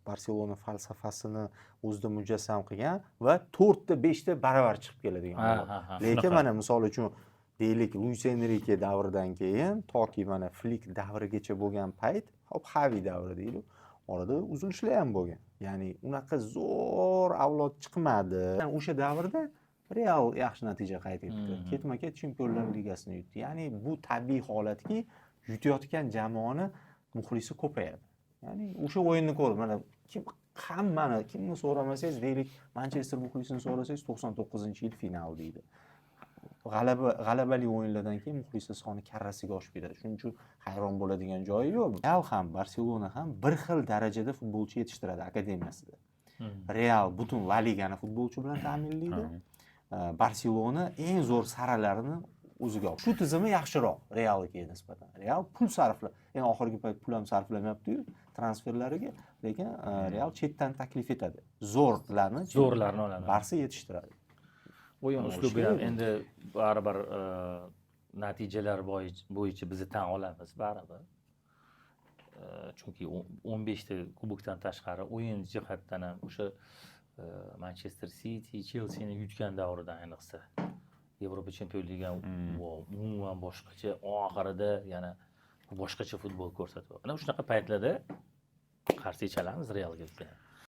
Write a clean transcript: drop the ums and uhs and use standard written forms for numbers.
Barselona falsafasini o'zida mujassam qilgan va 4 ta 5 ta baravar chiqib keladigan o'yin. Lekin mana misol uchun deylik Luis Enrique davridan keyin toki mana Flick davrigacha bo'lgan payt, hop Xavi davri deydi. Orada uzilishlar ham bo'lgan. Ya'ni unaqa zo'r avlod chiqmadi. O'sha davrda Real yaxshi natija qayd etdi. Ketma-ket Chempionlar Ligasini yutdi. Ya'ni bu tabiiy holatki, yutayotgan jamoani muxlisi ko'payadi. Ya'ni o'sha o'yinni ko'rib, mana kimni so'ramasangiz, deylik Manchester muxlisini so'rasangiz 99-yil final deydi. G'alabali o'yinlardan keyin muxlislar soni karrasiga oshib ketadi. Shuning uchun hayron bo'ladigan joyi yo'q. Real ham, Barselona ham bir xil darajada futbolchi yetishtiradi akademiyasida. Real butun La Ligani futbolchi bilan ta'minlaydi. Barselona eng zo'r saralarini o'ziga oldi. Shu tizimi yaxshiroq Realga nisbatan. Real pul sarflab, endi oxirgi payt pul ham sarflamayapti-yu transferlariga, lekin Real chetdan taklif etadi. Zo'rlarni oladi. Barsa yetishtiradi. O'yin uslubi ham endi baribir natijalar bo'yicha biz tan olamiz baribir. Chunki 15 ta kubokdan tashqari o'yin jihatdan ham o'sha Manchester City, Chelsea ni yutgan davridan ayniqsa Yevropa Chempionlar Ligasi umuman boshqacha, oxirida yana boshqacha futbol ko'rsatdi. Ana shunaqa paytlarda qarshi chalamiz Realga.